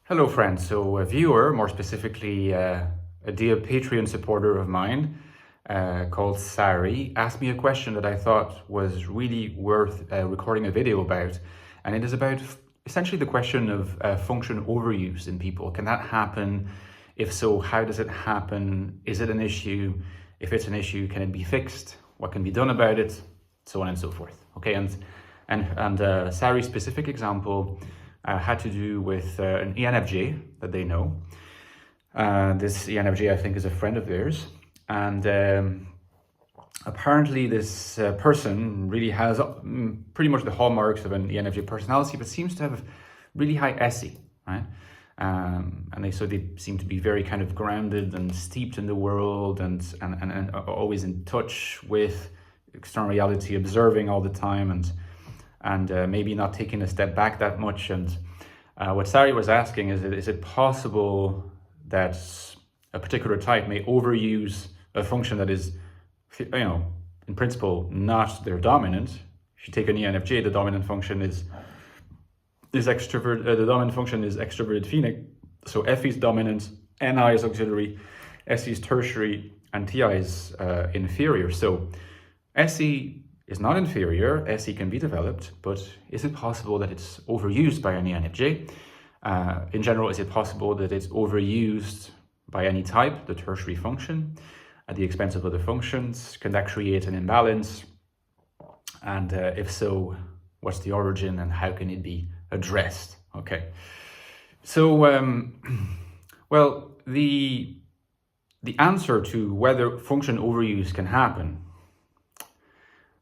Hello friends, so a viewer, more specifically a dear Patreon supporter of mine called Sari, asked me a question that I thought was really worth recording a video about, and it is about essentially the question of function overuse in people. Can that happen? If so, how does it happen? Is it an issue? If it's an issue, can it be fixed? What can be done about it? So on and so forth. Okay, and Sari's specific example had to do with an INFJ that they know. This INFJ, I think, is a friend of theirs. And apparently this person really has pretty much the hallmarks of an INFJ personality, but seems to have really high SE, right? And they seem to be very kind of grounded and steeped in the world and always in touch with external reality, observing all the time and maybe not taking a step back that much. And what Sari was asking is it possible that a particular type may overuse a function that is, in principle, not their dominant? If you take an ENFJ, the dominant function is extrovert. The dominant function is extroverted phenic. So FE is dominant, NI is auxiliary, SE is tertiary, and TI is inferior. So SE is not inferior, SE can be developed, but is it possible that it's overused by an ENFJ? In general, is it possible that it's overused by any type, the tertiary function, at the expense of other functions? Can that create an imbalance? And if so, what's the origin and how can it be addressed? Okay, so, well, the answer to whether function overuse can happen,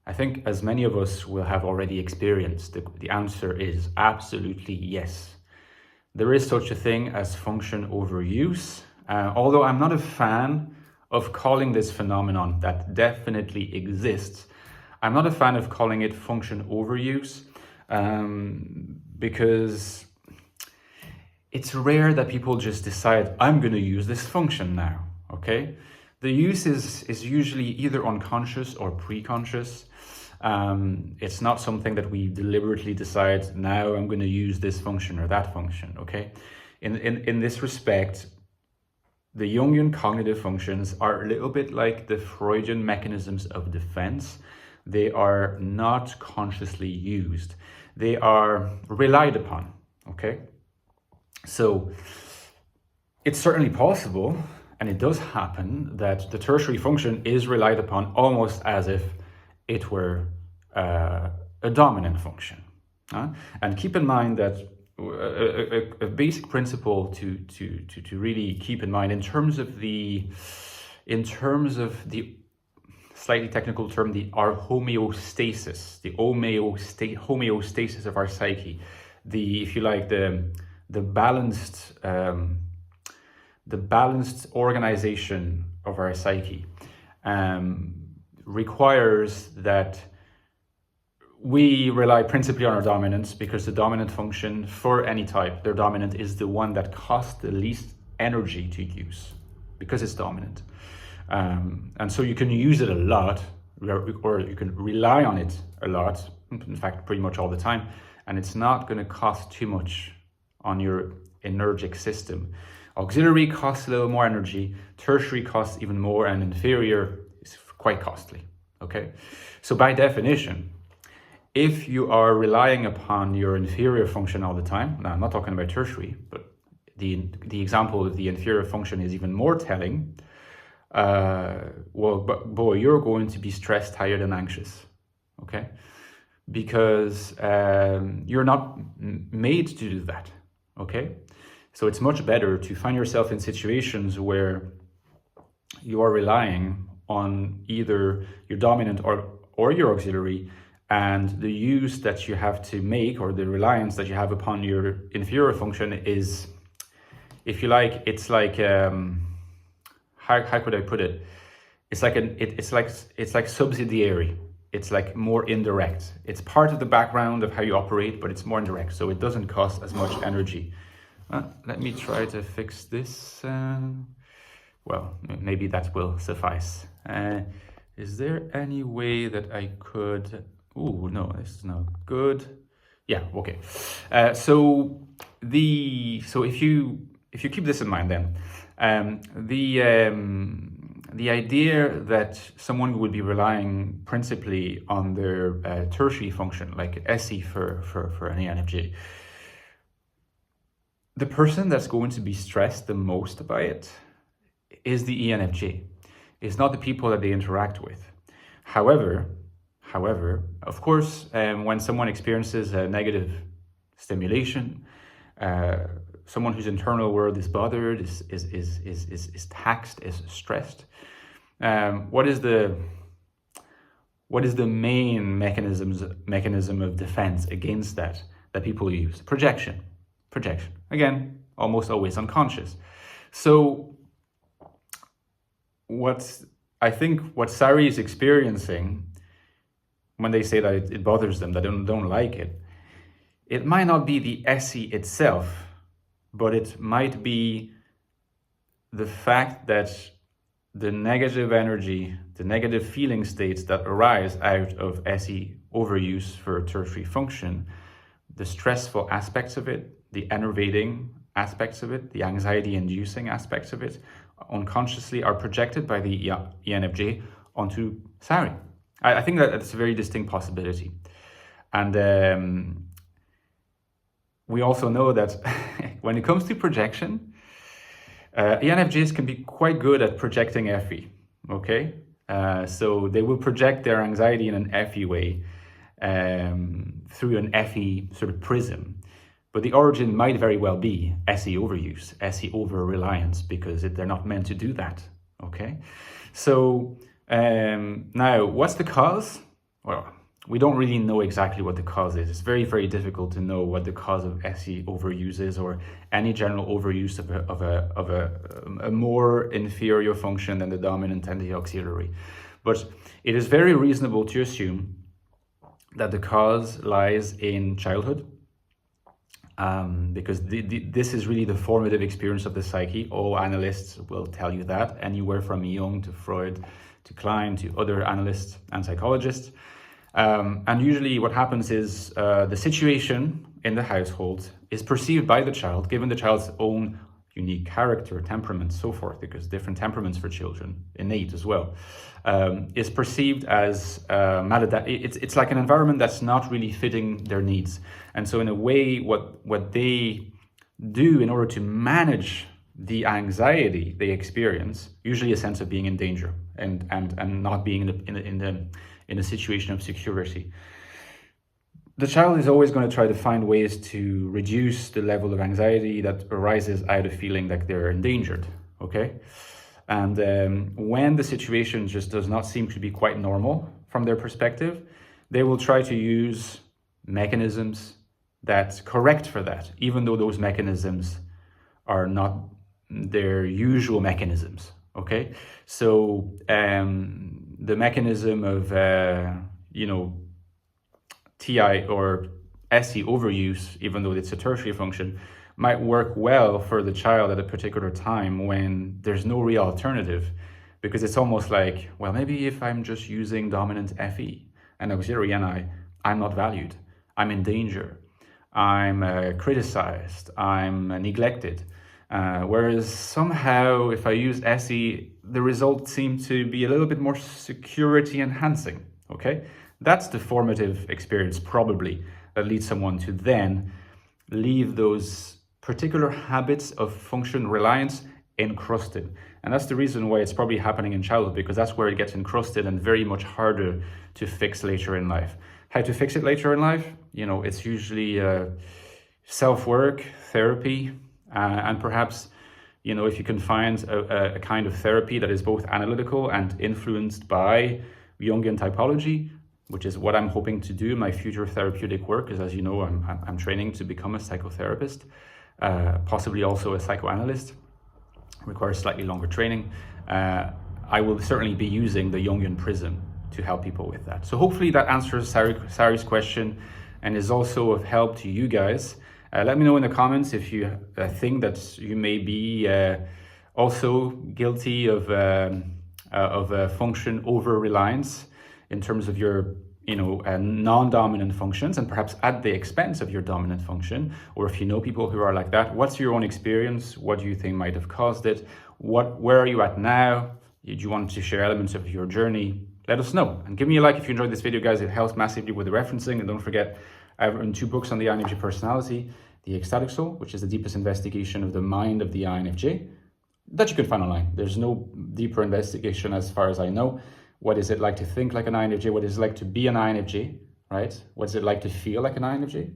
I think as many of us will have already experienced, the answer is absolutely yes. There is such a thing as function overuse, although I'm not a fan of calling this phenomenon that definitely exists. I'm not a fan of calling it function overuse because it's rare that people just decide, I'm going to use this function now, okay? The use is usually either unconscious or pre-conscious. It's not something that we deliberately decide, now I'm going to use this function or that function, okay? In this respect, the Jungian cognitive functions are a little bit like the Freudian mechanisms of defense. They are not consciously used. They are relied upon, okay? So it's certainly possible, and it does happen, that the tertiary function is relied upon almost as if it were a dominant function. And keep in mind that a basic principle to really keep in mind in terms of the slightly technical term, our homeostasis, the homeostasis of our psyche, if you like, the balanced organization of our psyche requires that we rely principally on our dominance, because the dominant function for any type, their dominant, is the one that costs the least energy to use because it's dominant. And so you can use it a lot, or you can rely on it a lot, in fact, pretty much all the time, and it's not going to cost too much on your energetic system. Auxiliary costs a little more energy, tertiary costs even more, and inferior is quite costly, okay? So by definition, if you are relying upon your inferior function all the time, now I'm not talking about tertiary, but the example of the inferior function is even more telling, but boy, you're going to be stressed, tired, and anxious, okay? Because you're not made to do that, okay? So it's much better to find yourself in situations where you are relying on either your dominant or your auxiliary, and the use that you have to make, or the reliance that you have upon your inferior function is, if you like, it's like, how could I put it? It's like subsidiary. It's like more indirect. It's part of the background of how you operate, but it's more indirect, so it doesn't cost as much energy. Let me try to fix this. Well, maybe that will suffice. Is there any way that I could... Oh, no, this is not good. Yeah, okay. So So if you keep this in mind, then the idea that someone would be relying principally on their tertiary function, like SE for an INFJ, the person that's going to be stressed the most by it is the ENFJ. It's not the people that they interact with. However, of course, when someone experiences a negative stimulation, someone whose internal world is bothered, is taxed, is stressed, what is the main mechanism of defense against that people use? Projection. Again, almost always unconscious. So what Sari is experiencing when they say that it bothers them, that they don't like it, it might not be the SE itself, but it might be the fact that the negative energy, the negative feeling states that arise out of SE overuse for tertiary function, the stressful aspects of it, the enervating aspects of it, the anxiety-inducing aspects of it, unconsciously are projected by the ENFJ onto Sari. I think that that's a very distinct possibility. And we also know that when it comes to projection, ENFJs can be quite good at projecting FE, okay? So they will project their anxiety in an FE way through an FE sort of prism. But the origin might very well be SE overuse, SE over-reliance, because they're not meant to do that, okay? So now, what's the cause? Well, we don't really know exactly what the cause is. It's very, very difficult to know what the cause of SE overuse is, or any general overuse of a more inferior function than the dominant and the auxiliary. But it is very reasonable to assume that the cause lies in childhood, because this is really the formative experience of the psyche. All analysts will tell you that, anywhere from Jung to Freud to Klein to other analysts and psychologists. And usually what happens is the situation in the household is perceived by the child, given the child's own unique character, temperament, so forth, because different temperaments for children, innate as well, is perceived as it's like an environment that's not really fitting their needs. And so in a way, what they do in order to manage the anxiety they experience, usually a sense of being in danger and not being in a situation of security. The child is always going to try to find ways to reduce the level of anxiety that arises out of feeling like they're endangered, okay? And when the situation just does not seem to be quite normal from their perspective, they will try to use mechanisms that correct for that, even though those mechanisms are not their usual mechanisms, okay? So the mechanism of, TI or SE overuse, even though it's a tertiary function, might work well for the child at a particular time when there's no real alternative, because it's almost like, well, maybe if I'm just using dominant FE and auxiliary NI, I'm not valued, I'm in danger, I'm criticized, I'm neglected. Whereas somehow if I use SE, the results seem to be a little bit more security enhancing, okay? That's the formative experience probably that leads someone to then leave those particular habits of function reliance encrusted. And that's the reason why it's probably happening in childhood, because that's where it gets encrusted and very much harder to fix later in life. How to fix it later in life? It's usually self-work, therapy, and perhaps, if you can find a kind of therapy that is both analytical and influenced by Jungian typology, which is what I'm hoping to do in my future therapeutic work, because as you know, I'm training to become a psychotherapist, possibly also a psychoanalyst, requires slightly longer training. I will certainly be using the Jungian prism to help people with that. So hopefully that answers Sari's question and is also of help to you guys. Let me know in the comments if you think that you may be also guilty of function over reliance in terms of your non-dominant functions, and perhaps at the expense of your dominant function. Or if you know people who are like that, what's your own experience? What do you think might have caused it? Where are you at now? Do you want to share elements of your journey? Let us know. And give me a like if you enjoyed this video, guys. It helps massively with the referencing. And don't forget, I've written 2 books on the INFJ personality: The Ecstatic Soul, which is the deepest investigation of the mind of the INFJ, that you can find online. There's no deeper investigation as far as I know. What is it like to think like an INFJ? What is it like to be an INFJ, right? What's it like to feel like an INFJ?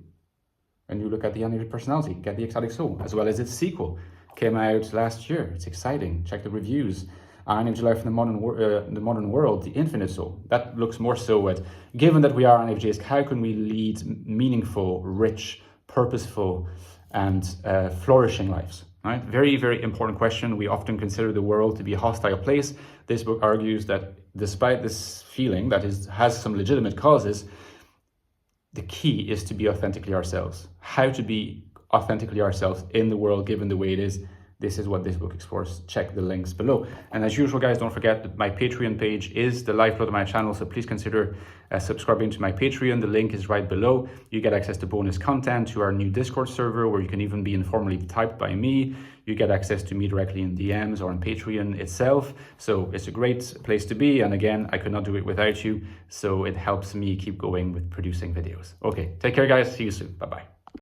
And you look at the INFJ personality, get the Ecstatic Soul, as well as its sequel. Came out last year. It's exciting. Check the reviews. INFJ Life in the Modern World, The Infinite Soul. That looks more so at, given that we are INFJs, how can we lead meaningful, rich, purposeful, and flourishing lives? Right? Very, very important question. We often consider the world to be a hostile place. This book argues that despite this feeling that has some legitimate causes, the key is to be authentically ourselves. How to be authentically ourselves in the world, given the way it is. This is what this book explores. Check the links below. And as usual, guys, don't forget that my Patreon page is the lifeblood of my channel. So please consider subscribing to my Patreon. The link is right below. You get access to bonus content, to our new Discord server, where you can even be informally typed by me. You get access to me directly in DMs or on Patreon itself. So it's a great place to be. And again, I could not do it without you. So it helps me keep going with producing videos. Okay, take care, guys. See you soon. Bye-bye.